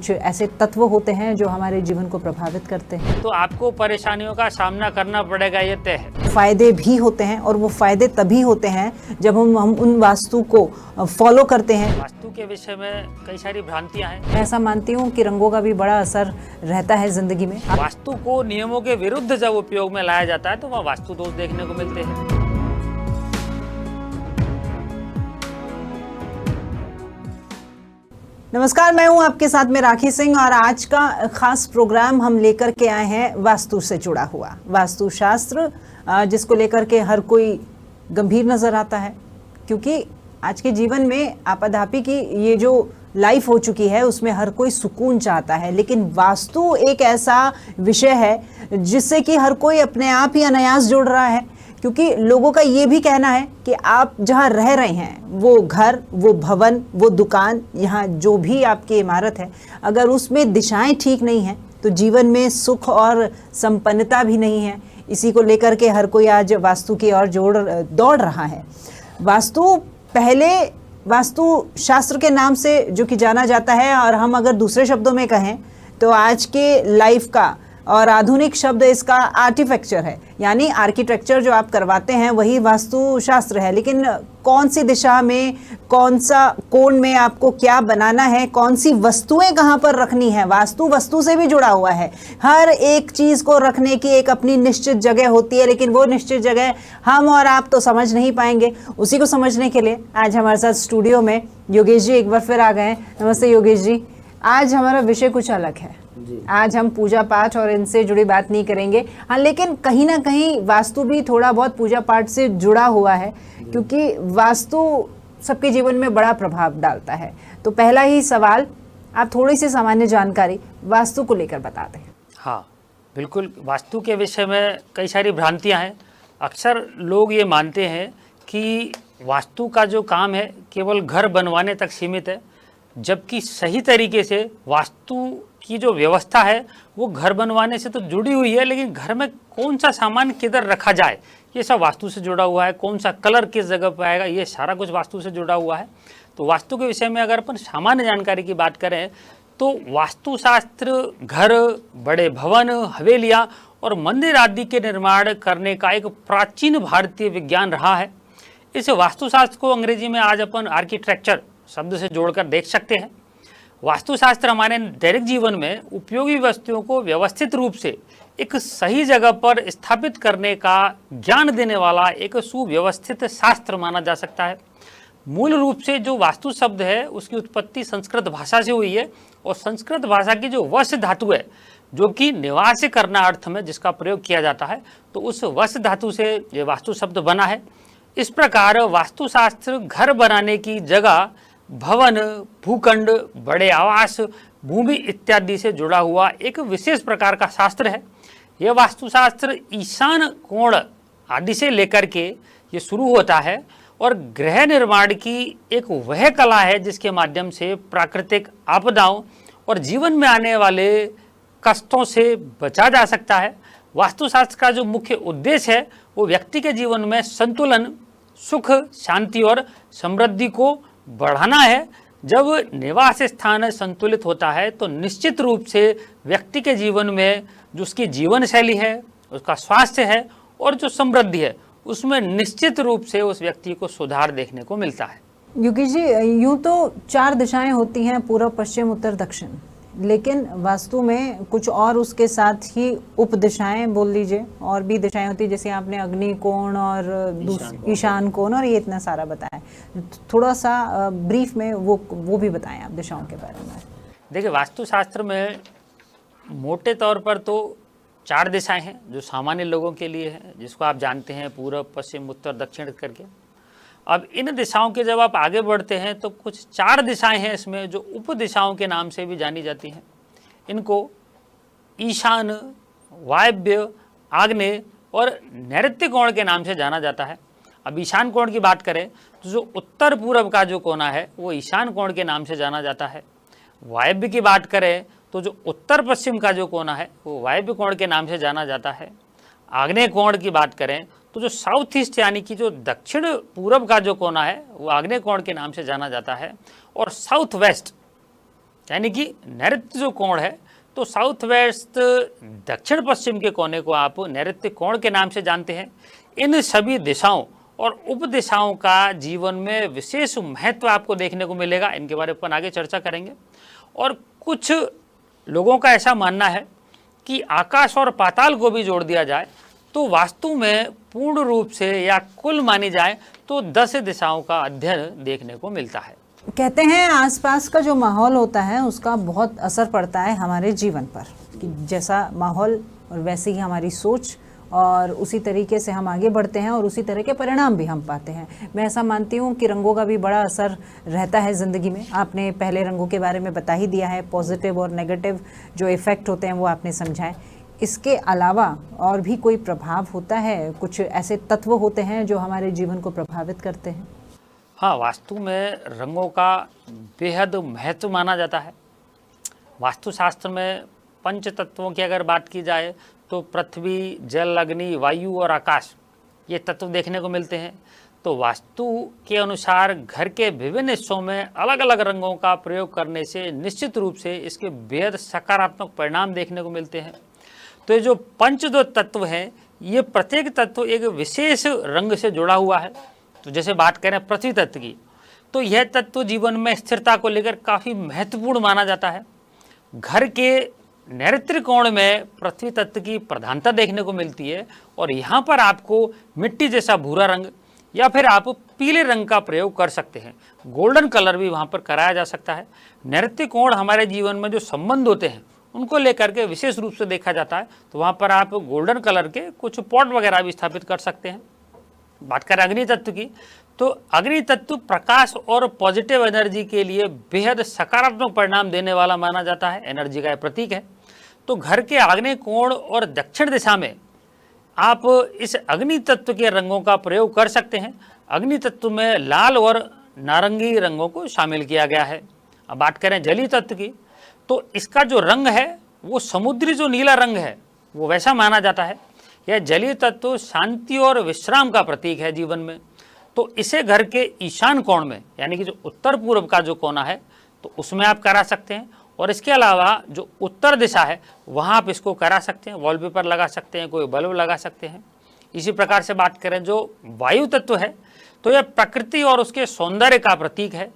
कुछ ऐसे तत्व होते हैं जो हमारे जीवन को प्रभावित करते हैं। तो आपको परेशानियों का सामना करना पड़ेगा, ये तय है। फायदे भी होते हैं और वो फायदे तभी होते हैं जब हम उन वास्तु को फॉलो करते हैं। वास्तु के विषय में कई सारी भ्रांतियां हैं। मैं ऐसा मानती हूँ कि रंगों का भी बड़ा असर रहता है जिंदगी में। वास्तु को नियमों के विरुद्ध जब उपयोग में लाया जाता है तो वह वास्तु दोष देखने को मिलते हैं। नमस्कार, मैं हूं आपके साथ में राखी सिंह और आज का खास प्रोग्राम हम लेकर के आए हैं वास्तु से जुड़ा हुआ वास्तुशास्त्र, जिसको लेकर के हर कोई गंभीर नजर आता है, क्योंकि आज के जीवन में आपाधापी की ये जो लाइफ हो चुकी है उसमें हर कोई सुकून चाहता है, लेकिन वास्तु एक ऐसा विषय है जिससे कि हर कोई अपने आप ही अनायास जुड़ रहा है। क्योंकि लोगों का ये भी कहना है कि आप जहाँ रह रहे हैं, वो घर, वो भवन, वो दुकान, यहाँ जो भी आपकी इमारत है, अगर उसमें दिशाएं ठीक नहीं हैं तो जीवन में सुख और संपन्नता भी नहीं है। इसी को लेकर के हर कोई आज वास्तु की ओर दौड़ रहा है। वास्तु पहले वास्तु शास्त्र के नाम से जो कि जाना जाता है, और हम अगर दूसरे शब्दों में कहें तो आज के लाइफ का और आधुनिक शब्द इसका आर्किटेक्चर है, यानी आर्किटेक्चर जो आप करवाते हैं वही वास्तुशास्त्र है। लेकिन कौन सी दिशा में, कौन सा कोण में आपको क्या बनाना है, कौन सी वस्तुएं कहाँ पर रखनी है, वास्तु वस्तु से भी जुड़ा हुआ है। हर एक चीज़ को रखने की एक अपनी निश्चित जगह होती है, लेकिन वो निश्चित जगह हम और आप तो समझ नहीं पाएंगे। उसी को समझने के लिए आज हमारे साथ स्टूडियो में योगेश जी एक बार फिर आ गए हैं। नमस्ते योगेश जी। आज हमारा विषय कुछ अलग है। आज हम पूजा पाठ और इनसे जुड़ी बात नहीं करेंगे, हाँ, लेकिन कहीं ना कहीं वास्तु भी थोड़ा बहुत पूजा पाठ से जुड़ा हुआ है, क्योंकि वास्तु सबके जीवन में बड़ा प्रभाव डालता है। तो पहला ही सवाल, आप थोड़ी सी सामान्य जानकारी वास्तु को लेकर बता दें। हाँ बिल्कुल, वास्तु के विषय में कई सारी भ्रांतियां हैं। अक्सर लोग ये मानते हैं कि वास्तु का जो काम है केवल घर बनवाने तक सीमित है, जबकि सही तरीके से वास्तु की जो व्यवस्था है वो घर बनवाने से तो जुड़ी हुई है, लेकिन घर में कौन सा सामान किधर रखा जाए ये सब वास्तु से जुड़ा हुआ है। कौन सा कलर किस जगह पर आएगा ये सारा कुछ वास्तु से जुड़ा हुआ है। तो वास्तु के विषय में अगर अपन सामान्य जानकारी की बात करें तो वास्तुशास्त्र घर, बड़े भवन, हवेलियाँ और मंदिर आदि के निर्माण करने का एक प्राचीन भारतीय विज्ञान रहा है। इस वास्तुशास्त्र को अंग्रेजी में आज अपन आर्किटेक्चर शब्द से जोड़कर देख सकते हैं। वास्तुशास्त्र हमारे दैनिक जीवन में उपयोगी वस्तुओं को व्यवस्थित रूप से एक सही जगह पर स्थापित करने का ज्ञान देने वाला एक सुव्यवस्थित शास्त्र माना जा सकता है। मूल रूप से जो वास्तु शब्द है उसकी उत्पत्ति संस्कृत भाषा से हुई है, और संस्कृत भाषा की जो वश धातु है जो कि निवास करना अर्थ में जिसका प्रयोग किया जाता है, तो उस वश धातु से ये वास्तु शब्द बना है। इस प्रकार वास्तुशास्त्र घर बनाने की जगह, भवन, भूखंड, बड़े आवास, भूमि इत्यादि से जुड़ा हुआ एक विशेष प्रकार का शास्त्र है। यह वास्तुशास्त्र ईशान कोण आदि से लेकर के ये शुरू होता है, और गृह निर्माण की एक वह कला है जिसके माध्यम से प्राकृतिक आपदाओं और जीवन में आने वाले कष्टों से बचा जा सकता है। वास्तुशास्त्र का जो मुख्य उद्देश्य है वो व्यक्ति के जीवन में संतुलन, सुख, शांति और समृद्धि को बढ़ाना है। जब निवास स्थान संतुलित होता है तो निश्चित रूप से व्यक्ति के जीवन में जो उसकी जीवन शैली है, उसका स्वास्थ्य है और जो समृद्धि है, उसमें निश्चित रूप से उस व्यक्ति को सुधार देखने को मिलता है। योगेश जी, यूँ तो 4 दिशाएं होती हैं, पूर्व, पश्चिम, उत्तर, दक्षिण, लेकिन वास्तु में कुछ और उसके साथ ही उप दिशाएं बोल लीजिए, और भी दिशाएं होती है, जैसे आपने अग्नि कोण और ईशान कोण और ये इतना सारा बताया। थोड़ा सा ब्रीफ में वो भी बताएं आप दिशाओं के बारे में। देखिए, वास्तुशास्त्र में मोटे तौर पर तो 4 दिशाएं हैं जो सामान्य लोगों के लिए हैं, जिसको आप जानते हैं पूर्व, पश्चिम, उत्तर, दक्षिण करके। अब इन दिशाओं के जब आप आगे बढ़ते हैं तो कुछ 4 दिशाएं हैं इसमें जो उप दिशाओं के नाम से भी जानी जाती हैं। इनको ईशान, वायव्य, आग्नेय और नैऋत्य कोण के नाम से जाना जाता है। अब ईशान कोण की बात करें तो जो उत्तर पूर्व का जो कोना है वो ईशान कोण के नाम से जाना जाता है। वायव्य की बात करें तो जो उत्तर पश्चिम का जो कोना है वो वायव्य कोण के नाम से जाना जाता है। आग्नेय कोण की बात करें तो जो साउथ ईस्ट यानी कि जो दक्षिण पूर्व का जो कोना है वो आग्नेय कोण के नाम से जाना जाता है। और साउथ वेस्ट यानी कि नैऋत्य जो कोण है, तो साउथ वेस्ट दक्षिण पश्चिम के कोने को आप नैऋत्य कोण के नाम से जानते हैं। इन सभी दिशाओं और उपदिशाओं का जीवन में विशेष महत्व आपको देखने को मिलेगा। इनके बारे में अपन आगे चर्चा करेंगे। और कुछ लोगों का ऐसा मानना है कि आकाश और पाताल को भी जोड़ दिया जाए तो वास्तु में पूर्ण रूप से या कुल मानी जाए तो 10 दिशाओं का अध्ययन देखने को मिलता है। कहते हैं आसपास का जो माहौल होता है उसका बहुत असर पड़ता है हमारे जीवन पर, कि जैसा माहौल और वैसे ही हमारी सोच, और उसी तरीके से हम आगे बढ़ते हैं और उसी तरह के परिणाम भी हम पाते हैं। मैं ऐसा मानती हूँ कि रंगों का भी बड़ा असर रहता है ज़िंदगी में। आपने पहले रंगों के बारे में बता ही दिया है, पॉजिटिव और नेगेटिव जो इफ़ेक्ट होते हैं वो आपने समझाए। इसके अलावा और भी कोई प्रभाव होता है? कुछ ऐसे तत्व होते हैं जो हमारे जीवन को प्रभावित करते हैं? हाँ, वास्तु में रंगों का बेहद महत्व माना जाता है। वास्तुशास्त्र में पंच तत्वों की अगर बात की जाए तो पृथ्वी, जल, अग्नि, वायु और आकाश, ये तत्व देखने को मिलते हैं। तो वास्तु के अनुसार घर के विभिन्न हिस्सों में अलग अलग रंगों का प्रयोग करने से निश्चित रूप से इसके बेहद सकारात्मक परिणाम देखने को मिलते हैं। तो ये जो पंच जो तत्व हैं, ये प्रत्येक तत्व एक विशेष रंग से जुड़ा हुआ है। तो जैसे बात करें पृथ्वी तत्व की, तो यह तत्व जीवन में स्थिरता को लेकर काफ़ी महत्वपूर्ण माना जाता है। घर के नैऋत्य कोण में पृथ्वी तत्व की प्रधानता देखने को मिलती है और यहाँ पर आपको मिट्टी जैसा भूरा रंग या फिर आप पीले रंग का प्रयोग कर सकते हैं। गोल्डन कलर भी वहाँ पर कराया जा सकता है। नैऋत्य कोण हमारे जीवन में जो संबंध होते हैं उनको लेकर के विशेष रूप से देखा जाता है। तो वहाँ पर आप गोल्डन कलर के कुछ पॉट वगैरह भी स्थापित कर सकते हैं। बात करें अग्नि तत्व की, तो अग्नि तत्व प्रकाश और पॉजिटिव एनर्जी के लिए बेहद सकारात्मक परिणाम देने वाला माना जाता है। एनर्जी का प्रतीक है। तो घर के आग्नेय कोण और दक्षिण दिशा में आप इस अग्नि तत्व के रंगों का प्रयोग कर सकते हैं। अग्नि तत्व में लाल और नारंगी रंगों को शामिल किया गया है। अब बात करें जलीय तत्व की, तो इसका जो रंग है वो समुद्री जो नीला रंग है वो वैसा माना जाता है। यह जलीय तत्व शांति और विश्राम का प्रतीक है जीवन में। तो इसे घर के ईशान कोण में, यानी कि जो उत्तर पूर्व का जो कोना है, तो उसमें आप करा सकते हैं। और इसके अलावा जो उत्तर दिशा है वहाँ आप इसको करा सकते हैं, वॉलपेपर लगा सकते हैं, कोई बल्ब लगा सकते हैं। इसी प्रकार से बात करें जो वायु तत्व है, तो यह प्रकृति और उसके सौंदर्य का प्रतीक है।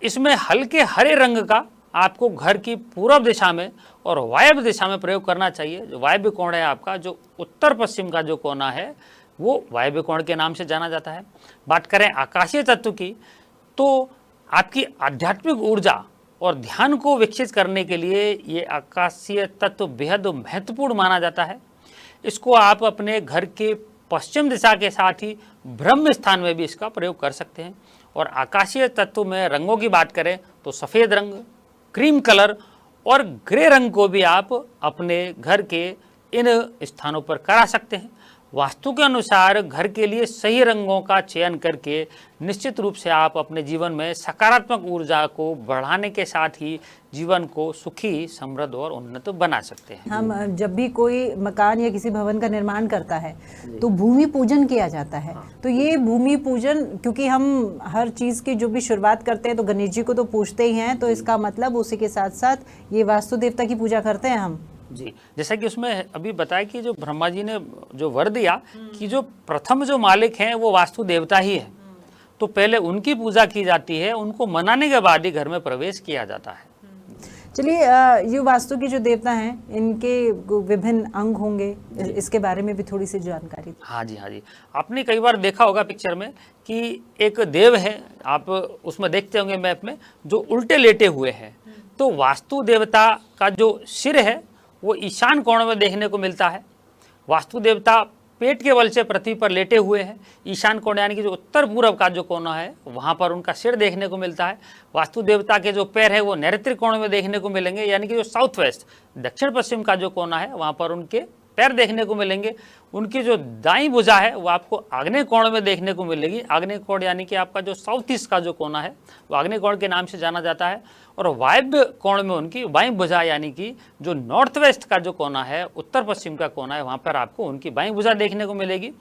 इसमें हल्के हरे रंग का आपको घर की पूर्व दिशा में और वायव्य दिशा में प्रयोग करना चाहिए। जो वायव्य कोण है आपका, जो उत्तर पश्चिम का जो कोना है वो वायव्य कोण के नाम से जाना जाता है। बात करें आकाशीय तत्व की, तो आपकी आध्यात्मिक ऊर्जा और ध्यान को विकसित करने के लिए ये आकाशीय तत्व बेहद महत्वपूर्ण माना जाता है। इसको आप अपने घर के पश्चिम दिशा के साथ ही ब्रह्म स्थान में भी इसका प्रयोग कर सकते हैं। और आकाशीय तत्व में रंगों की बात करें तो सफ़ेद रंग, क्रीम कलर और ग्रे रंग को भी आप अपने घर के इन स्थानों पर करा सकते हैं। वास्तु के अनुसार घर के लिए सही रंगों का चयन करके निश्चित रूप से आप अपने जीवन में सकारात्मक ऊर्जा को बढ़ाने के साथ ही जीवन को सुखी, समृद्ध और उन्नत बना सकते हैं। हम जब भी कोई मकान या किसी भवन का निर्माण करता है तो भूमि पूजन किया जाता है। तो ये भूमि पूजन, क्योंकि हम हर चीज़ की जो भी शुरुआत करते हैं तो गणेश जी को तो पूजते ही हैं, तो इसका मतलब उसी के साथ साथ ये वास्तु देवता की पूजा करते हैं हम। जी, जैसा कि उसमें अभी बताया कि जो ब्रह्मा जी ने जो वर दिया कि जो प्रथम जो मालिक हैं वो वास्तु देवता ही है, तो पहले उनकी पूजा की जाती है, उनको मनाने के बाद ही घर में प्रवेश किया जाता है। चलिए, ये वास्तु की जो देवता हैं इनके विभिन्न अंग होंगे, इसके बारे में भी थोड़ी सी जानकारी। हाँ जी, हाँ जी, आपने कई बार देखा होगा पिक्चर में कि एक देव है, आप उसमें देखते होंगे मैप में, जो उल्टे लेटे हुए हैं। तो वास्तु देवता का जो सिर है वो ईशान कोण में देखने को मिलता है। वास्तु देवता पेट के बल से पृथ्वी पर लेटे हुए हैं। ईशान कोण यानी कि जो उत्तर पूर्व का जो कोना है वहाँ पर उनका सिर देखने को मिलता है। वास्तु देवता के जो पैर है वो नैऋत्य कोण में देखने को मिलेंगे, यानी कि जो साउथ वेस्ट दक्षिण पश्चिम का जो कोना है वहाँ पर उनके पैर देखने को मिलेंगे। उनकी जो दाईं भुजा है वो आपको आग्नेय कोण में देखने को मिलेगी। आग्नेय कोण यानी कि आपका जो साउथ ईस्ट का जो कोना है वो आग्नेय कोण के नाम से जाना जाता है। और वायव्य कोण में उनकी बाईं भुजा यानी कि जो नॉर्थ वेस्ट का जो कोना है, उत्तर पश्चिम का कोना है, वहाँ पर आपको उनकी बाईं भुजा देखने को मिलेगी।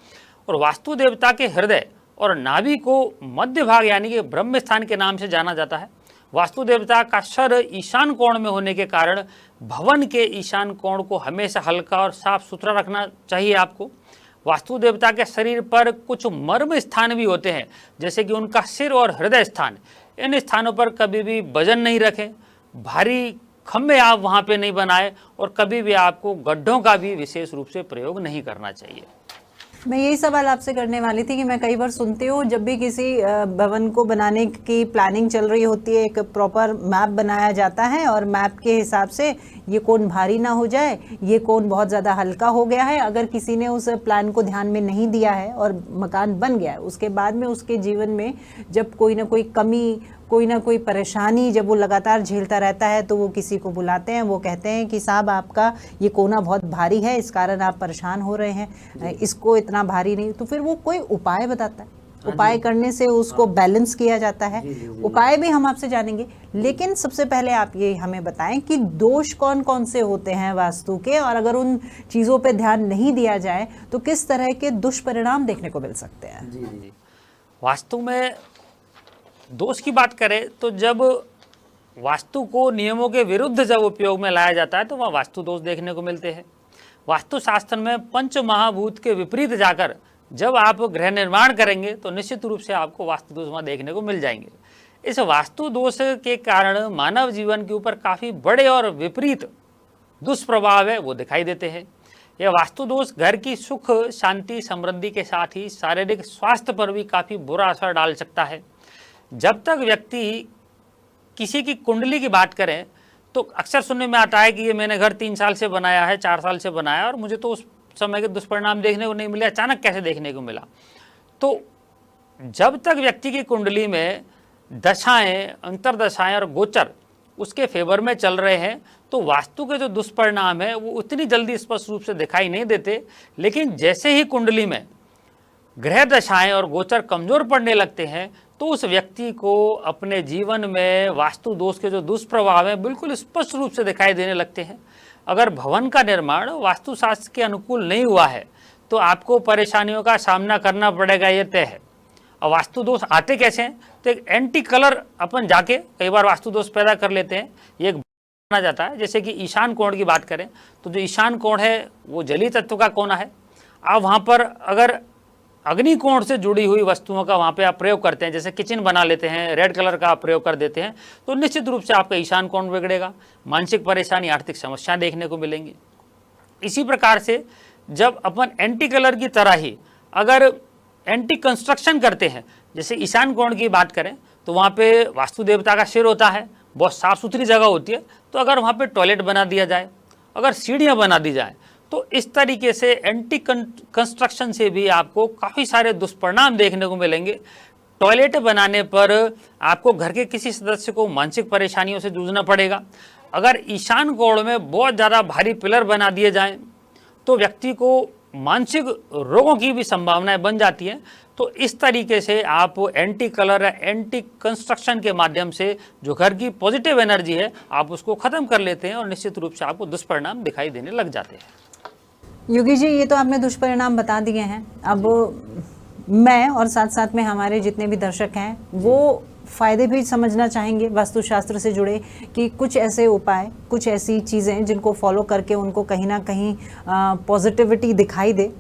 और वास्तु देवता के हृदय और नाभि को मध्य भाग यानी कि ब्रह्म स्थान के नाम से जाना जाता है। वास्तु देवता का सर ईशान कोण में होने के कारण भवन के ईशान कोण को हमेशा हल्का और साफ सुथरा रखना चाहिए आपको। वास्तु देवता के शरीर पर कुछ मर्म स्थान भी होते हैं, जैसे कि उनका सिर और हृदय स्थान। इन स्थानों पर कभी भी वजन नहीं रखें, भारी खम्भे आप वहाँ पे नहीं बनाएं और कभी भी आपको गड्ढों का भी विशेष रूप से प्रयोग नहीं करना चाहिए। मैं यही सवाल आपसे करने वाली थी कि मैं कई बार सुनती हूँ जब भी किसी भवन को बनाने की प्लानिंग चल रही होती है, एक प्रॉपर मैप बनाया जाता है और मैप के हिसाब से ये कोण भारी ना हो जाए, ये कोण बहुत ज़्यादा हल्का हो गया है। अगर किसी ने उस प्लान को ध्यान में नहीं दिया है और मकान बन गया है, उसके बाद में उसके जीवन में जब कोई ना कोई कमी, कोई ना कोई परेशानी जब वो लगातार झेलता रहता है, तो वो किसी को बुलाते हैं, वो कहते हैं कि साहब आपका ये कोना बहुत भारी है, इस कारण आप परेशान हो रहे हैं, इसको इतना भारी नहीं। तो फिर वो कोई उपाय बताता है, उपाय करने से उसको बैलेंस किया जाता है। उपाय भी हम आपसे जानेंगे, लेकिन सबसे पहले आप ये हमें बताएं कि दोष कौन कौन से होते हैं वास्तु के, और अगर उन चीज़ों पे ध्यान नहीं दिया जाए तो किस तरह के दुष्परिणाम देखने को मिल सकते हैं। जी। वास्तु में दोष की बात करें तो जब वास्तु को नियमों के विरुद्ध जब उपयोग में लाया जाता है तो वह वास्तु दोष देखने को मिलते हैं। वास्तु शास्त्र में पंच महाभूत के विपरीत जाकर जब आप गृह निर्माण करेंगे तो निश्चित रूप से आपको वास्तु दोष वहाँ देखने को मिल जाएंगे। इस वास्तु दोष के कारण मानव जीवन के ऊपर काफ़ी बड़े और विपरीत दुष्प्रभाव है वो दिखाई देते हैं। यह वास्तु दोष घर की सुख, शांति, समृद्धि के साथ ही शारीरिक स्वास्थ्य पर भी काफ़ी बुरा असर डाल सकता है। जब तक व्यक्ति किसी की कुंडली की बात करें तो अक्सर सुनने में आता है कि ये मैंने घर 3 साल से बनाया है, 4 साल से बनाया और मुझे तो उस समय के दुष्परिणाम देखने को नहीं मिले, अचानक कैसे देखने को मिला। तो जब तक व्यक्ति की कुंडली में दशाएं, अंतरदशाएं और गोचर उसके फेवर में चल रहे हैं तो वास्तु के जो दुष्परिणाम है वो उतनी जल्दी स्पष्ट रूप से दिखाई नहीं देते। लेकिन जैसे ही कुंडली में ग्रह दशाएं और गोचर कमजोर पड़ने लगते हैं तो उस व्यक्ति को अपने जीवन में वास्तु दोष के जो दुष्प्रभाव हैं बिल्कुल स्पष्ट रूप से दिखाई देने लगते हैं। अगर भवन का निर्माण वास्तुशास्त्र के अनुकूल नहीं हुआ है तो आपको परेशानियों का सामना करना पड़ेगा, ये तय है। और वास्तु दोष आते कैसे हैं तो एक एंटी कलर अपन जाके कई बार वास्तु दोष पैदा कर लेते हैं। ये एक माना जाता है, जैसे कि ईशान कोण की बात करें तो जो ईशान कोण है वो जलीय तत्व का कोना है। आप वहाँ पर अगर अग्नि कोण से जुड़ी हुई वस्तुओं का वहाँ पे आप प्रयोग करते हैं, जैसे किचन बना लेते हैं, रेड कलर का आप प्रयोग कर देते हैं, तो निश्चित रूप से आपका ईशान कोण बिगड़ेगा, मानसिक परेशानी, आर्थिक समस्या देखने को मिलेंगी। इसी प्रकार से जब अपन एंटी कलर की तरह ही अगर एंटी कंस्ट्रक्शन करते हैं, जैसे ईशान कोण की बात करें तो वहाँ पे वास्तु देवता का सिर होता है, बहुत साफ सुथरी जगह होती है, तो अगर वहाँ पे टॉयलेट बना दिया जाए, अगर सीढ़ियाँ बना दी जाए तो इस तरीके से एंटी कंस्ट्रक्शन से भी आपको काफ़ी सारे दुष्परिणाम देखने को मिलेंगे। टॉयलेट बनाने पर आपको घर के किसी सदस्य को मानसिक परेशानियों से जूझना पड़ेगा। अगर ईशान कोण में बहुत ज़्यादा भारी पिलर बना दिए जाएं तो व्यक्ति को मानसिक रोगों की भी संभावनाएं बन जाती हैं। तो इस तरीके से आप एंटी कलर, एंटी कंस्ट्रक्शन के माध्यम से जो घर की पॉजिटिव एनर्जी है आप उसको ख़त्म कर लेते हैं और निश्चित रूप से आपको दुष्परिणाम दिखाई देने लग जाते हैं। योगी जी, ये तो आपने दुष्परिणाम बता दिए हैं। अब मैं और साथ साथ में हमारे जितने भी दर्शक हैं वो फ़ायदे भी समझना चाहेंगे वास्तुशास्त्र से जुड़े, कि कुछ ऐसे उपाय, कुछ ऐसी चीज़ें जिनको फॉलो करके उनको कहीं ना कहीं पॉजिटिविटी दिखाई दे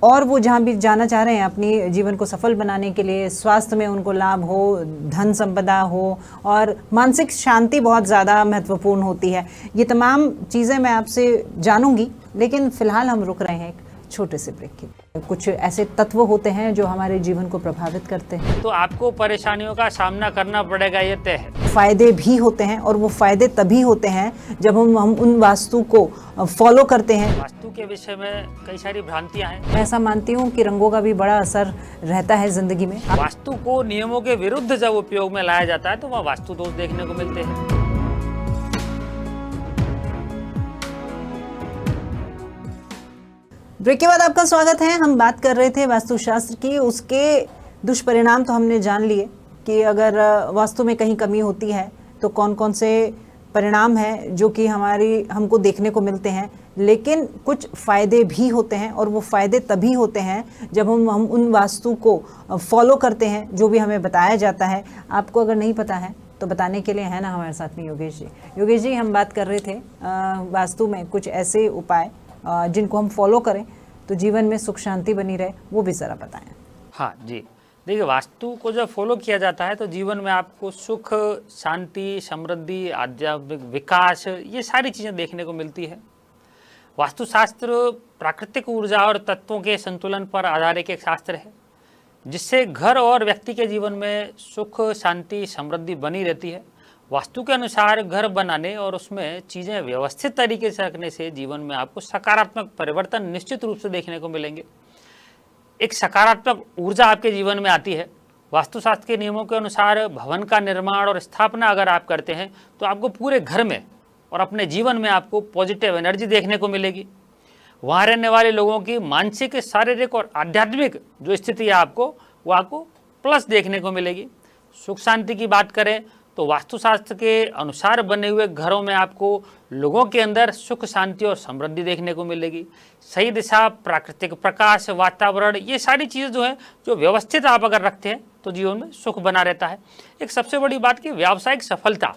और वो जहाँ भी जाना चाह रहे हैं अपनी जीवन को सफल बनाने के लिए, स्वास्थ्य में उनको लाभ हो, धन संपदा हो और मानसिक शांति बहुत ज़्यादा महत्वपूर्ण होती है। ये तमाम चीज़ें मैं आपसे जानूंगी, लेकिन फ़िलहाल हम रुक रहे हैं एक छोटे से ब्रेक के। कुछ ऐसे तत्व होते हैं जो हमारे जीवन को प्रभावित करते हैं, तो आपको परेशानियों का सामना करना पड़ेगा, ये तय है। फ़ायदे भी होते हैं और वो फ़ायदे तभी होते हैं जब हम उन वास्तु को फॉलो करते हैं। वास्तु के विषय में कई सारी भ्रांतियां हैं। मैं ऐसा मानती हूँ कि रंगों का भी बड़ा असर रहता है ज़िंदगी में। वास्तु को नियमों के विरुद्ध जब उपयोग में लाया जाता है तो वह वास्तु दोष देखने को मिलते हैं। ब्रेक के बाद आपका स्वागत है। हम बात कर रहे थे वास्तुशास्त्र की, उसके दुष्परिणाम तो हमने जान लिए कि अगर वास्तु में कहीं कमी होती है तो कौन कौन से परिणाम है जो कि हमको देखने को मिलते हैं, लेकिन कुछ फ़ायदे भी होते हैं और वो फ़ायदे तभी होते हैं जब हम उन वास्तु को फॉलो करते हैं जो भी हमें बताया जाता है। आपको अगर नहीं पता है तो बताने के लिए है ना हमारे साथ में योगेश जी। योगेश जी, हम बात कर रहे थे वास्तु में कुछ ऐसे उपाय जिनको हम फॉलो करें तो जीवन में सुख शांति बनी रहे, वो भी ज़रा बताएं। हाँ जी, देखिए वास्तु को जब फॉलो किया जाता है तो जीवन में आपको सुख, शांति, समृद्धि, आध्यात्मिक विकास, ये सारी चीज़ें देखने को मिलती है। वास्तुशास्त्र प्राकृतिक ऊर्जा और तत्वों के संतुलन पर आधारित एक शास्त्र है जिससे घर और व्यक्ति के जीवन में सुख, शांति, समृद्धि बनी रहती है। वास्तु के अनुसार घर बनाने और उसमें चीज़ें व्यवस्थित तरीके से रखने से जीवन में आपको सकारात्मक परिवर्तन निश्चित रूप से देखने को मिलेंगे। एक सकारात्मक ऊर्जा आपके जीवन में आती है। वास्तुशास्त्र के नियमों के अनुसार भवन का निर्माण और स्थापना अगर आप करते हैं तो आपको पूरे घर में और अपने जीवन में आपको पॉजिटिव एनर्जी देखने को मिलेगी। वहाँ रहने वाले लोगों की मानसिक, शारीरिक और आध्यात्मिक जो स्थिति है आपको प्लस देखने को मिलेगी। सुख शांति की बात करें तो वास्तुशास्त्र के अनुसार बने हुए घरों में आपको लोगों के अंदर सुख, शांति और समृद्धि देखने को मिलेगी। सही दिशा, प्राकृतिक प्रकाश, वातावरण, ये सारी चीज़ें जो है जो व्यवस्थित आप अगर रखते हैं तो जीवन में सुख बना रहता है। एक सबसे बड़ी बात कि व्यावसायिक सफलता,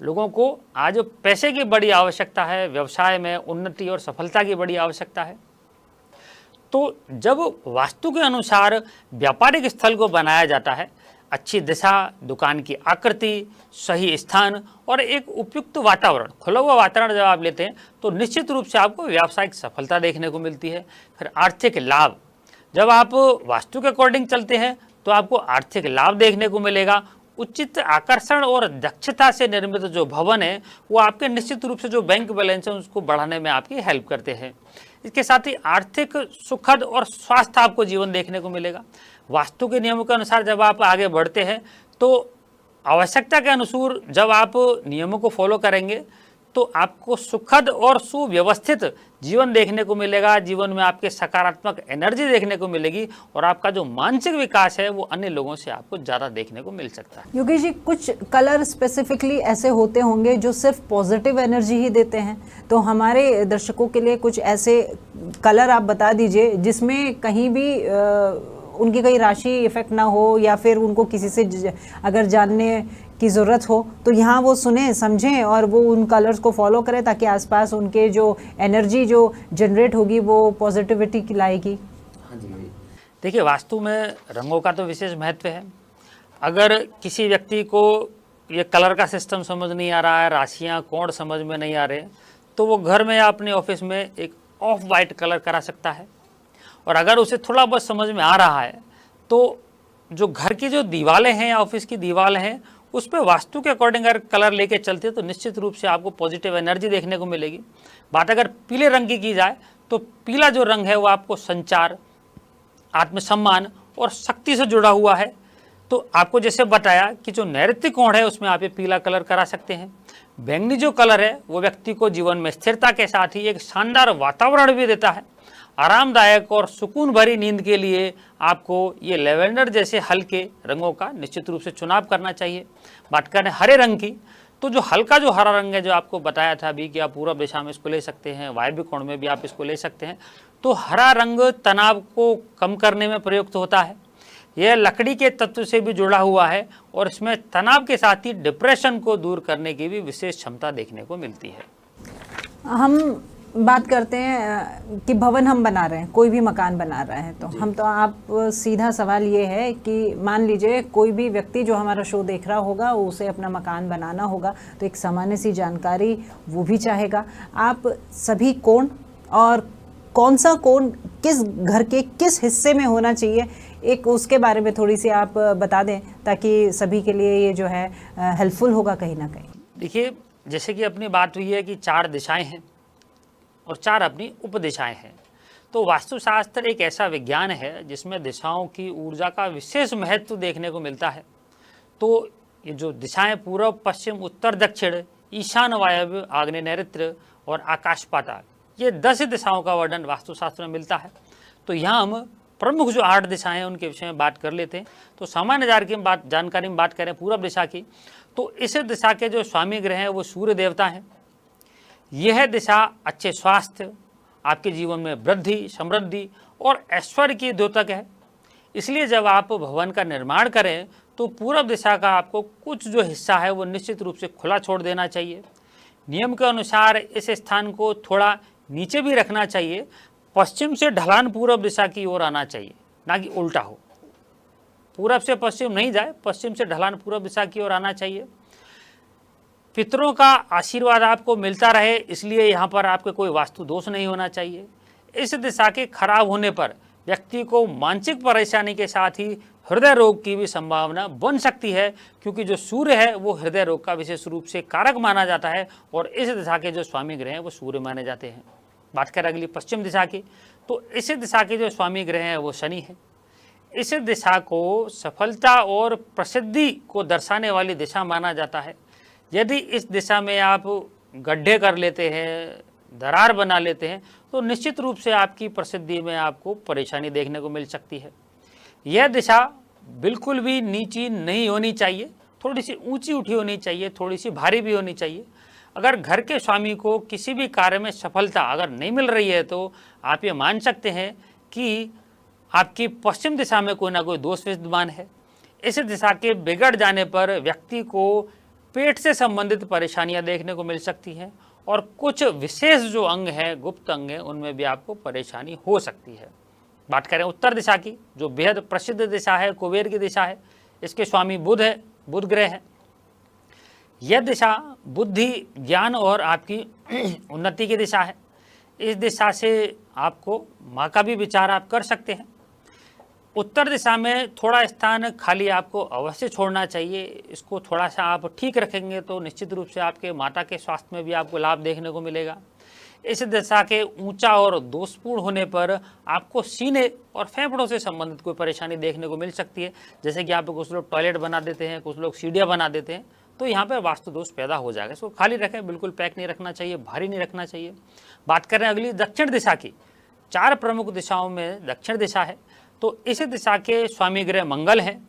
लोगों को आज पैसे की बड़ी आवश्यकता है, व्यवसाय में उन्नति और सफलता की बड़ी आवश्यकता है। तो जब वास्तु के अनुसार व्यापारिक स्थल को बनाया जाता है, अच्छी दिशा, दुकान की आकृति, सही स्थान और एक उपयुक्त वातावरण, खुला हुआ वातावरण जब आप लेते हैं तो निश्चित रूप से आपको व्यावसायिक सफलता देखने को मिलती है। फिर आर्थिक लाभ, जब आप वास्तु के अकॉर्डिंग चलते हैं तो आपको आर्थिक लाभ देखने को मिलेगा। उचित आकर्षण और दक्षता से निर्मित जो भवन है वो आपके निश्चित रूप से जो बैंक बैलेंस है उसको बढ़ाने में आपकी हेल्प करते हैं। इसके साथ ही आर्थिक, सुखद और स्वास्थ्य आपको जीवन देखने को मिलेगा। वास्तु के नियमों के अनुसार जब आप आगे बढ़ते हैं तो आवश्यकता के अनुसार जब आप नियमों को फॉलो करेंगे तो आपको सुखद और सुव्यवस्थित जीवन देखने को मिलेगा। जीवन में आपके सकारात्मक एनर्जी देखने को मिलेगी और आपका जो मानसिक विकास है वो अन्य लोगों से आपको ज़्यादा देखने को मिल सकता है। योगेश जी, कुछ कलर स्पेसिफिकली ऐसे होते होंगे जो सिर्फ पॉजिटिव एनर्जी ही देते हैं, तो हमारे दर्शकों के लिए कुछ ऐसे कलर आप बता दीजिए जिसमें कहीं भी उनकी कहीं राशि इफेक्ट ना हो, या फिर उनको किसी से अगर जानने की ज़रूरत हो तो यहाँ वो सुने, समझें और वो उन कलर्स को फॉलो करें ताकि आसपास उनके जो एनर्जी जो जनरेट होगी वो पॉजिटिविटी की लाएगी। हाँ जी, देखिए वास्तु में रंगों का तो विशेष महत्व है। अगर किसी व्यक्ति को ये कलर का सिस्टम समझ नहीं आ रहा है, राशियाँ, कोण समझ में नहीं आ रहे, तो वो घर में या अपने ऑफिस में एक ऑफ वाइट कलर करा सकता है। और अगर उसे थोड़ा बहुत समझ में आ रहा है तो जो घर की जो दीवारें हैं या ऑफिस की दीवारें हैं उस पर वास्तु के अकॉर्डिंग अगर कलर लेके चलते हैं तो निश्चित रूप से आपको पॉजिटिव एनर्जी देखने को मिलेगी। बात अगर पीले रंग की जाए तो पीला जो रंग है वो आपको संचार, आत्मसम्मान और शक्ति से जुड़ा हुआ है। तो आपको जैसे बताया कि जो नैऋत्य कोण है उसमें आप ये पीला कलर करा सकते हैं। बैंगनी जो कलर है वो व्यक्ति को जीवन में स्थिरता के साथ ही एक शानदार वातावरण भी देता है। आरामदायक और सुकून भरी नींद के लिए आपको ये लेवेंडर जैसे हल्के रंगों का निश्चित रूप से चुनाव करना चाहिए। बात करें हरे रंग की, तो जो हल्का जो हरा रंग है जो आपको बताया था अभी कि आप पूर्व दिशा में इसको ले सकते हैं, वायव्य कोण में भी आप इसको ले सकते हैं। तो हरा रंग तनाव को कम करने में प्रयुक्त होता है। यह लकड़ी के तत्व से भी जुड़ा हुआ है और इसमें तनाव के साथ ही डिप्रेशन को दूर करने की भी विशेष क्षमता देखने को मिलती है। हम बात करते हैं कि भवन हम बना रहे हैं, कोई भी मकान बना रहे हैं, तो हम तो आप सीधा सवाल ये है कि मान लीजिए कोई भी व्यक्ति जो हमारा शो देख रहा होगा उसे अपना मकान बनाना होगा, तो एक सामान्य सी जानकारी वो भी चाहेगा। आप सभी कोण और कौन सा कोण किस घर के किस हिस्से में होना चाहिए, एक उसके बारे में थोड़ी सी आप बता दें ताकि सभी के लिए ये जो है हेल्पफुल होगा कहीं ना कहीं। देखिए, जैसे कि अपनी बात हुई है कि 4 दिशाएं हैं और 4 अपनी उपदिशाएं हैं। तो वास्तुशास्त्र एक ऐसा विज्ञान है जिसमें दिशाओं की ऊर्जा का विशेष महत्व देखने को मिलता है। तो ये जो दिशाएं पूर्व, पश्चिम, उत्तर, दक्षिण, ईशान, वायव्य, आग्नेय, नैऋत्य और आकाश पाताल, ये 10 दिशाओं का वर्णन वास्तुशास्त्र में मिलता है। तो यहाँ हम प्रमुख जो 8 दिशाएं हैं उनके विषय में बात कर लेते हैं। तो सामान्य जानकारी में बात करें पूर्व दिशा की, तो तो इस दिशा के जो स्वामी ग्रह हैं वो सूर्य देवता हैं। यह दिशा अच्छे स्वास्थ्य, आपके जीवन में वृद्धि, समृद्धि और ऐश्वर्य की द्योतक है। इसलिए जब आप भवन का निर्माण करें तो पूर्व दिशा का आपको कुछ जो हिस्सा है वो निश्चित रूप से खुला छोड़ देना चाहिए। नियम के अनुसार इस स्थान को थोड़ा नीचे भी रखना चाहिए। पश्चिम से ढलान पूर्व दिशा की ओर आना चाहिए, ना कि उल्टा हो। पूरब से पश्चिम नहीं जाए, पश्चिम से ढलान पूर्व दिशा की ओर आना चाहिए। पितरों का आशीर्वाद आपको मिलता रहे, इसलिए यहाँ पर आपके कोई वास्तु दोष नहीं होना चाहिए। इस दिशा के खराब होने पर व्यक्ति को मानसिक परेशानी के साथ ही हृदय रोग की भी संभावना बन सकती है, क्योंकि जो सूर्य है वो हृदय रोग का विशेष रूप से कारक माना जाता है और इस दिशा के जो स्वामी ग्रह हैं वो सूर्य माने जाते हैं। बात करें अगली पश्चिम दिशा की, तो इस दिशा के जो स्वामी ग्रह हैं वो शनि है। इस दिशा को सफलता और प्रसिद्धि को दर्शाने वाली दिशा माना जाता है। यदि इस दिशा में आप गड्ढे कर लेते हैं, दरार बना लेते हैं, तो निश्चित रूप से आपकी प्रसिद्धि में आपको परेशानी देखने को मिल सकती है। यह दिशा बिल्कुल भी नीची नहीं होनी चाहिए, थोड़ी सी ऊंची उठी होनी चाहिए, थोड़ी सी भारी भी होनी चाहिए। अगर घर के स्वामी को किसी भी कार्य में सफलता अगर नहीं मिल रही है तो आप ये मान सकते हैं कि आपकी पश्चिम दिशा में कोई ना कोई दोष विद्यमान है। इस दिशा के बिगड़ जाने पर व्यक्ति को पेट से संबंधित परेशानियां देखने को मिल सकती हैं और कुछ विशेष जो अंग हैं, गुप्त अंग हैं, उनमें भी आपको परेशानी हो सकती है। बात करें उत्तर दिशा की, जो बेहद प्रसिद्ध दिशा है, कुबेर की दिशा है। इसके स्वामी बुध है, बुध ग्रह है। यह दिशा बुद्धि, ज्ञान और आपकी उन्नति की दिशा है। इस दिशा से आपको माँ का भी विचार आप कर सकते हैं। उत्तर दिशा में थोड़ा स्थान खाली आपको अवश्य छोड़ना चाहिए। इसको थोड़ा सा आप ठीक रखेंगे तो निश्चित रूप से आपके माता के स्वास्थ्य में भी आपको लाभ देखने को मिलेगा। इस दिशा के ऊंचा और दोषपूर्ण होने पर आपको सीने और फेफड़ों से संबंधित कोई परेशानी देखने को मिल सकती है। जैसे कि आप कुछ लोग टॉयलेट बना देते हैं, कुछ लोग सीढ़ियाँ बना देते हैं, तो यहाँ पर वास्तु दोष पैदा हो जाएगा। इसको खाली रखें, बिल्कुल पैक नहीं रखना चाहिए, भारी नहीं रखना चाहिए। बात करें अगली दक्षिण दिशा की, 4 प्रमुख दिशाओं में दक्षिण दिशा है। तो इस दिशा के स्वामी ग्रह मंगल हैं,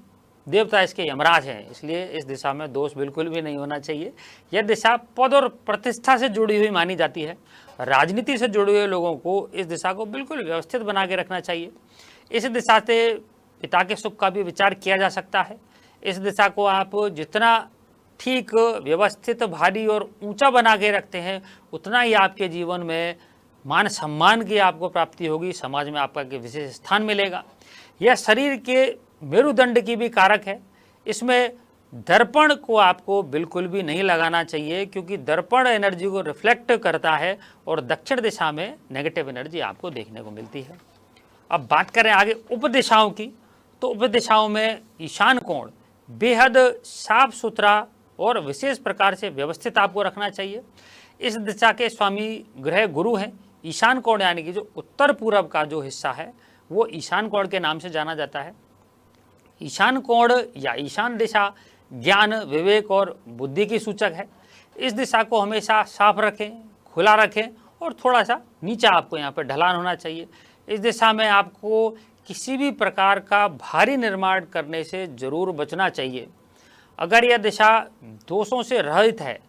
देवता इसके यमराज हैं, इसलिए इस दिशा में दोष बिल्कुल भी नहीं होना चाहिए। यह दिशा पद और प्रतिष्ठा से जुड़ी हुई मानी जाती है। राजनीति से जुड़े हुए लोगों को इस दिशा को बिल्कुल व्यवस्थित बना के रखना चाहिए। इस दिशा से पिता के सुख का भी विचार किया जा सकता है। इस दिशा को आप जितना ठीक, व्यवस्थित, भारी और ऊंचा बना के रखते हैं, उतना ही आपके जीवन में मान सम्मान की आपको प्राप्ति होगी, समाज में आपका विशेष स्थान मिलेगा। यह शरीर के मेरुदंड की भी कारक है। इसमें दर्पण को आपको बिल्कुल भी नहीं लगाना चाहिए, क्योंकि दर्पण एनर्जी को रिफ्लेक्ट करता है और दक्षिण दिशा में नेगेटिव एनर्जी आपको देखने को मिलती है। अब बात करें आगे उपदिशाओं की, तो उपदिशाओं में ईशान कोण बेहद साफ सुथरा और विशेष प्रकार से व्यवस्थित आपको रखना चाहिए। इस दिशा के स्वामी ग्रह गुरु हैं। ईशान कोण यानी कि जो उत्तर पूर्व का जो हिस्सा है वो ईशान कोण के नाम से जाना जाता है। ईशान कोण या ईशान दिशा ज्ञान, विवेक और बुद्धि की सूचक है। इस दिशा को हमेशा साफ रखें, खुला रखें और थोड़ा सा नीचा आपको यहाँ पर ढलान होना चाहिए। इस दिशा में आपको किसी भी प्रकार का भारी निर्माण करने से जरूर बचना चाहिए। अगर यह दिशा दोषों से रहित है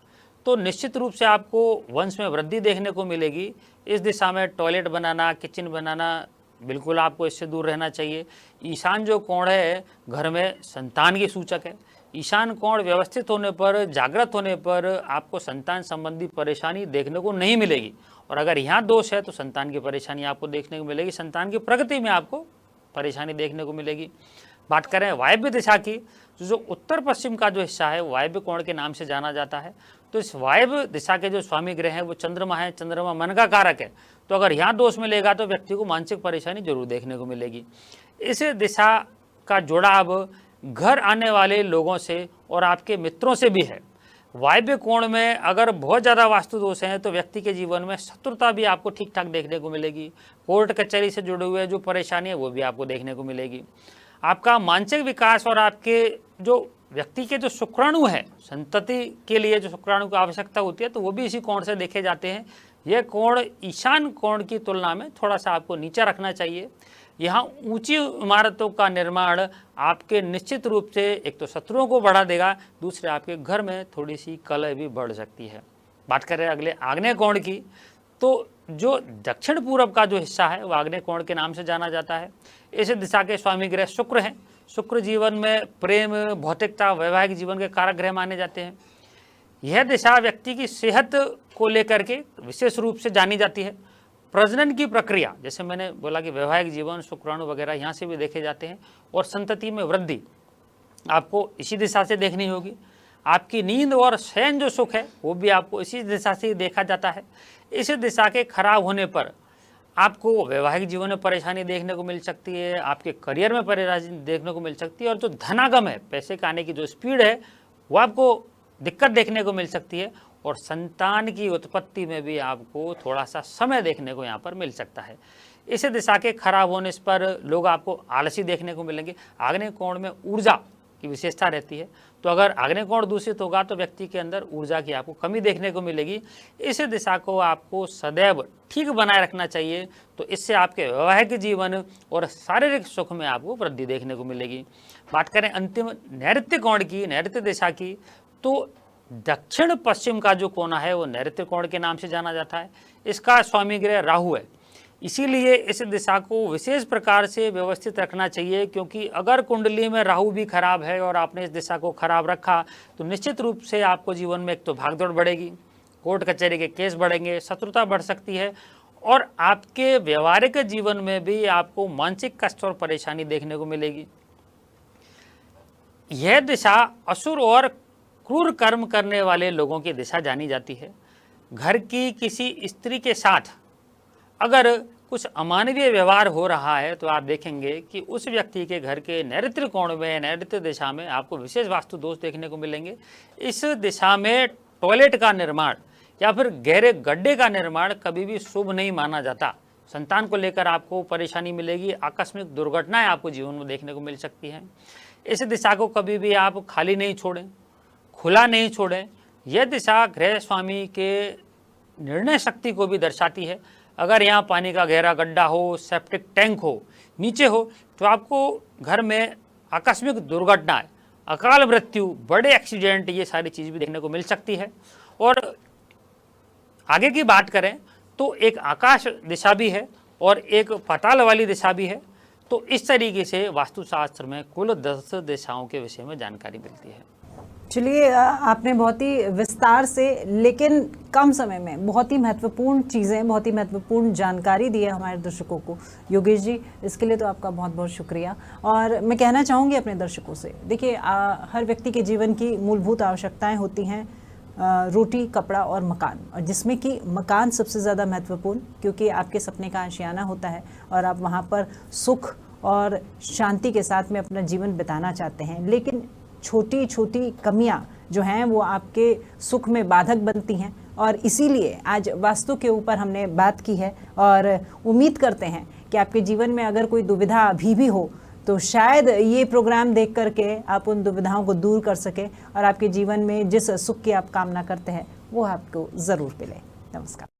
तो निश्चित रूप से आपको वंश में वृद्धि देखने को मिलेगी। इस दिशा में टॉयलेट बनाना, किचन बनाना, बिल्कुल आपको इससे दूर रहना चाहिए। ईशान जो कोण है घर में संतान की सूचक है। ईशान कोण व्यवस्थित होने पर, जागृत होने पर आपको संतान संबंधी परेशानी देखने को नहीं मिलेगी, और अगर यहाँ दोष है तो संतान की परेशानी आपको देखने को मिलेगी, संतान की प्रगति में आपको परेशानी देखने को मिलेगी। बात करें वायव्य दिशा की, जो उत्तर पश्चिम का जो हिस्सा है वायव्य कोण के नाम से जाना जाता है। तो इस वायव्य दिशा के जो स्वामी ग्रह हैं वो चंद्रमा है। चंद्रमा मन का कारक है, तो अगर यहाँ दोष मिलेगा तो व्यक्ति को मानसिक परेशानी जरूर देखने को मिलेगी। इस दिशा का जुड़ाव घर आने वाले लोगों से और आपके मित्रों से भी है। वायव्य कोण में अगर बहुत ज़्यादा वास्तु दोष हैं तो व्यक्ति के जीवन में शत्रुता भी आपको ठीक ठाक देखने को मिलेगी। कोर्ट कचहरी से जुड़े हुए जो परेशानी है वो भी आपको देखने को मिलेगी। आपका मानसिक विकास और आपके जो व्यक्ति के जो शुक्राणु है, संतति के लिए जो शुक्राणु की आवश्यकता होती है, तो वो भी इसी कोण से देखे जाते हैं। यह कोण ईशान कोण की तुलना में थोड़ा सा आपको नीचा रखना चाहिए। यहाँ ऊंची इमारतों का निर्माण आपके निश्चित रूप से एक तो शत्रुओं को बढ़ा देगा, दूसरे आपके घर में थोड़ी सी कलह भी बढ़ सकती है। बात करें अगले आग्नेय कोण की, तो जो दक्षिण पूर्व का जो हिस्सा है वो आग्नेय कोण के नाम से जाना जाता है। इस दिशा के स्वामी ग्रह शुक्र हैं। शुक्र जीवन में प्रेम, भौतिकता, वैवाहिक जीवन के कारक ग्रह माने जाते हैं। यह दिशा व्यक्ति की सेहत को लेकर के विशेष रूप से जानी जाती है। प्रजनन की प्रक्रिया, जैसे मैंने बोला कि वैवाहिक जीवन, शुक्राणु वगैरह यहाँ से भी देखे जाते हैं, और संतति में वृद्धि आपको इसी दिशा से देखनी होगी। आपकी नींद और शयन जो सुख है वो भी आपको इसी दिशा से देखा जाता है। इस दिशा के खराब होने पर आपको वैवाहिक जीवन में परेशानी देखने को मिल सकती है, आपके करियर में परेशानी देखने को मिल सकती है, और जो धनागम है, पैसे का आने की जो स्पीड है वो आपको दिक्कत देखने को मिल सकती है, और संतान की उत्पत्ति में भी आपको थोड़ा सा समय देखने को यहाँ पर मिल सकता है। इस दिशा के खराब होने पर लोग आपको आलसी देखने को मिलेंगे। आग्नेय कोण में ऊर्जा की विशेषता रहती है, तो अगर आग्नेय कोण दूषित होगा तो व्यक्ति के अंदर ऊर्जा की आपको कमी देखने को मिलेगी। इस दिशा को आपको सदैव ठीक बनाए रखना चाहिए, तो इससे आपके वैवाहिक जीवन और शारीरिक सुख में आपको वृद्धि देखने को मिलेगी। बात करें अंतिम नैऋत्य कोण की, नैऋत्य दिशा की, तो दक्षिण पश्चिम का जो कोना है वो नैऋत्य कोण के नाम से जाना जाता है। इसका स्वामी ग्रह राहु है, इसीलिए इस दिशा को विशेष प्रकार से व्यवस्थित रखना चाहिए, क्योंकि अगर कुंडली में राहु भी खराब है और आपने इस दिशा को खराब रखा तो निश्चित रूप से आपको जीवन में एक तो भागदौड़ बढ़ेगी, कोर्ट कचहरी के केस बढ़ेंगे, शत्रुता बढ़ सकती है, और आपके व्यवहारिक जीवन में भी आपको मानसिक कष्ट और परेशानी देखने को मिलेगी। यह दिशा असुर और क्रूर कर्म करने वाले लोगों की दिशा जानी जाती है। घर की किसी स्त्री के साथ अगर कुछ अमानवीय व्यवहार हो रहा है तो आप देखेंगे कि उस व्यक्ति के घर के नैऋत्य कोण में, नैऋत्य दिशा में आपको विशेष वास्तु दोष देखने को मिलेंगे। इस दिशा में टॉयलेट का निर्माण या फिर गहरे गड्ढे का निर्माण कभी भी शुभ नहीं माना जाता। संतान को लेकर आपको परेशानी मिलेगी, आकस्मिक दुर्घटनाएं आपको जीवन में देखने को मिल सकती हैं। इस दिशा को कभी भी आप खाली नहीं छोड़ें, खुला नहीं छोड़ें। यह दिशा गृह स्वामी के निर्णय शक्ति को भी दर्शाती है। अगर यहाँ पानी का गहरा गड्ढा हो, सेप्टिक टैंक हो, नीचे हो, तो आपको घर में आकस्मिक दुर्घटनाएं, अकाल मृत्यु, बड़े एक्सीडेंट, ये सारी चीज़ भी देखने को मिल सकती है। और आगे की बात करें तो एक आकाश दिशा भी है और एक पाताल वाली दिशा भी है। तो इस तरीके से वास्तुशास्त्र में कुल 10 दिशाओं के विषय में जानकारी मिलती है। चलिए, आपने बहुत ही विस्तार से लेकिन कम समय में बहुत ही महत्वपूर्ण चीज़ें, बहुत ही महत्वपूर्ण जानकारी दी है हमारे दर्शकों को। योगेश जी, इसके लिए तो आपका बहुत बहुत शुक्रिया। और मैं कहना चाहूँगी अपने दर्शकों से, देखिए, हर व्यक्ति के जीवन की मूलभूत आवश्यकताएं होती हैं, रोटी, कपड़ा और मकान, और जिसमें कि मकान सबसे ज़्यादा महत्वपूर्ण, क्योंकि आपके सपने का आशियाना होता है और आप वहाँ पर सुख और शांति के साथ में अपना जीवन बिताना चाहते हैं। लेकिन छोटी छोटी कमियां जो हैं वो आपके सुख में बाधक बनती हैं, और इसीलिए आज वास्तु के ऊपर हमने बात की है। और उम्मीद करते हैं कि आपके जीवन में अगर कोई दुविधा अभी भी हो तो शायद ये प्रोग्राम देख करके आप उन दुविधाओं को दूर कर सके और आपके जीवन में जिस सुख की आप कामना करते हैं वो आपको ज़रूर मिले। नमस्कार।